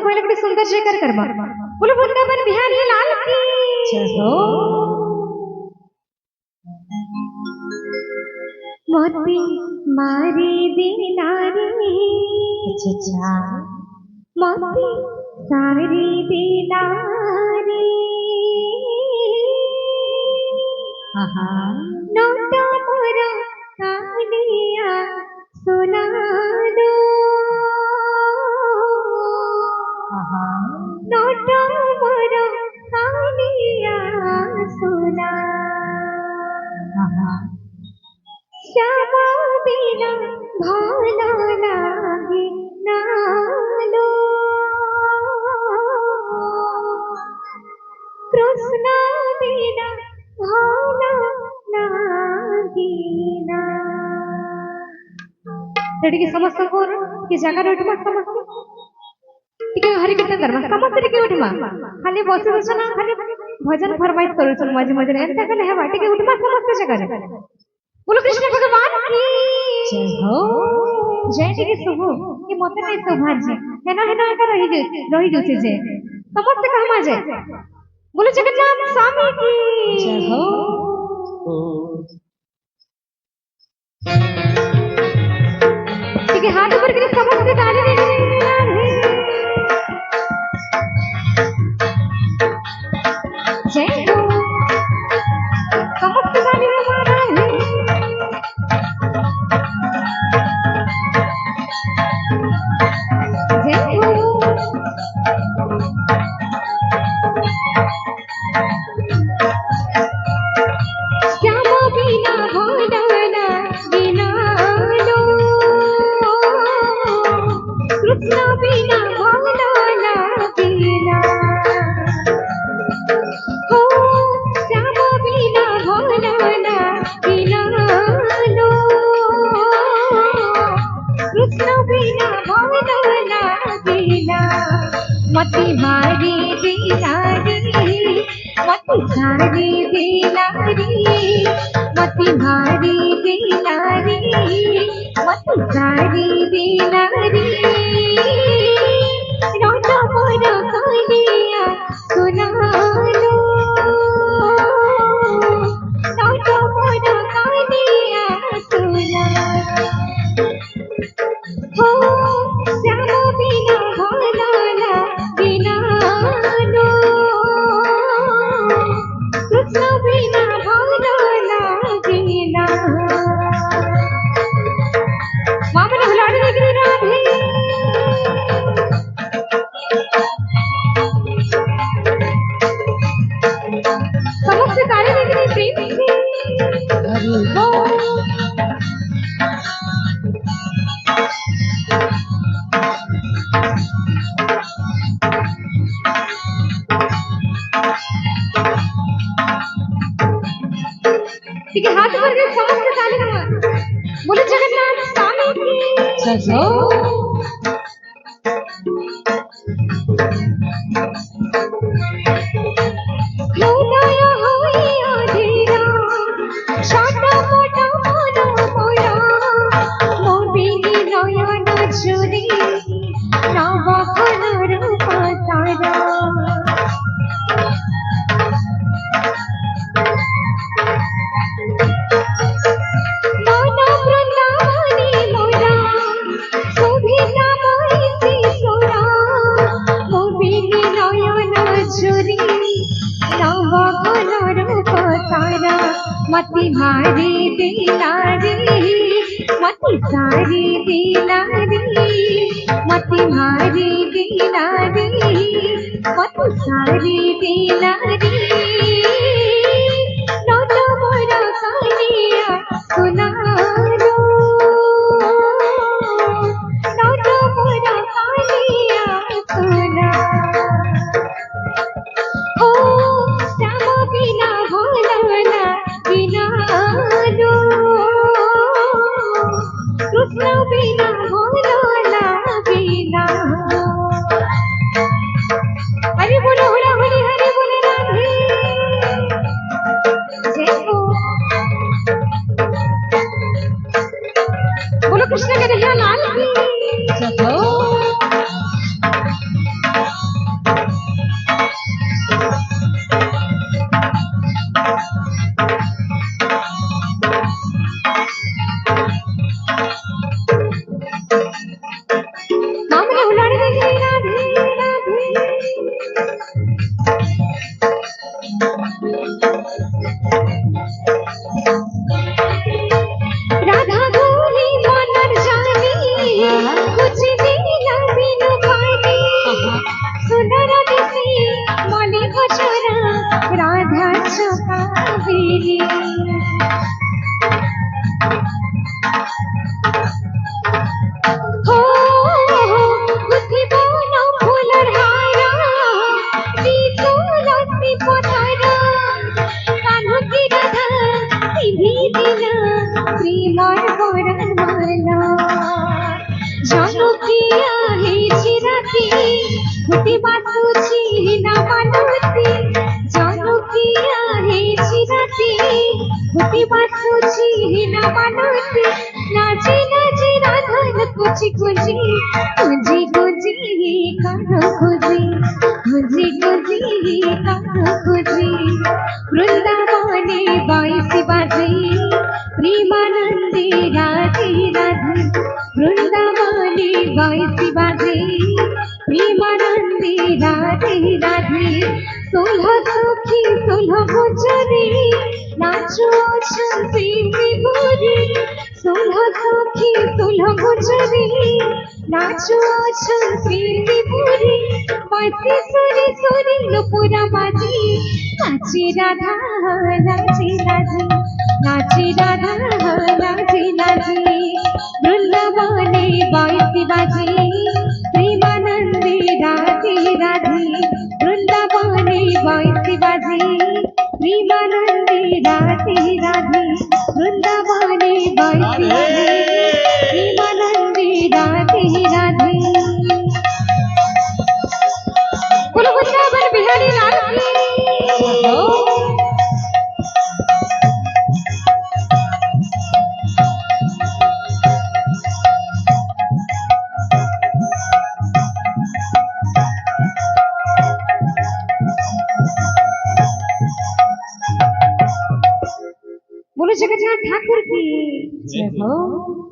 पहले बड़ी सुंदर जयकार करबा बोलो वृंदावन बिहारी लाल की चलो मोती मारी दिनारी अच्छा मोती सारी दिनारी नोटा मोरा कानिया सुना दो नोटा मोरा कानिया सुना श्यामा बिना भाला लागे नालो कृष्ण बिना भाला लागे ना रेडी समस्त को की जगह उठमा समस्त टिके हरि कीर्तन करबा समस्त टिके उठमा खाली बस बस ना खाली भजन फरमाइश करू छन मजे मजे एंता कले हेबा टिके उठमा समस्त जगह बोलो कृष्ण भगवान की जय हो जय टिके सुबह कि मते नै सौभाग्य हेना हेना का रही जोसे जे समस्त कहमा जाय बोलो जगन्नाथ स्वामी की जय हो ठीक है हाथ ऊपर करके समस्त ताली दे जय हो समस्त ताली हमारा है जय हो श्यामा बिना भाला बिना लो कृष्ण बिना भाला बिना हो श्यामा बिना भाला बिना लो कृष्ण बिना भाला बिना मति मारी दिलारी मति सारी दिलारी मति मारी दिलारी मति सारी दिलारी रोटा मोरा कानिया सुना लो रोटा मोरा कानिया सुना हो श्यामा बिना भाला बिना लो कृष्ण बिना भाला बिना मामन भुलाने लगी राधे समस्त तारे लगी प्रेम से हरि बोल ठीक है हाथ ऊपर करके समस्त ताली दो बोलो जगन्नाथ स्वामी की जय हो लौटाया होई आधेरा छोटा मोटा मोरा मोरा मोबिनी नयन चुरी नव रूप तारा मोना वृंदावनी मोरा शोभिता मोहिती सोरा मोबिनी नयन चुरी नव रूप तारा मति मारी दिलारी मति सारी दिलारी मति मारी दिलारी मति सारी दिलारी नोटा मोरा कानिया सुना लो नोटा मोरा कानिया सुना हो श्यामा बिना भाला बिना लो कृष्ण बिना भाला बिना हरि बोलो हरि हरि हरि बोले राधे जय हो बोलो कृष्ण कन्हैया लाल की जय हो होती बासुची ना मानवती जानो की आहे चिराती होती बासुची ना मानवती नाची नाची राधन कुची कुची कुजी कुजी कानो कुजी कुजी कुजी कानो कुजी वृंदावने बाईसी बाजे प्रेमानंदी राधे राधे वृंदावने बाईसी बाजे प्रेमानंदी राधे राधे सोलह सखी सोलह गुजरी नाचो छंदी विभूरी सोलह सखी सोलह गुजरी नाचो छंदी विभूरी बाजी सुरी सुरी नुपुरा बाजी नाची राधा नाची राधी नाची राधा नाची नाची वृंदावने बाईसी बाजी प्रेमानंदी राधे राधे वृंदावने बाईसी बाजी प्रेमानंदी राधे राधे वृंदावने बाईसी बाजी प्रेमानंदी राधे राधे बोलो वृंदावन बिहारी लाल की बोलो जगन्नाथ ठाकुर की जय हो।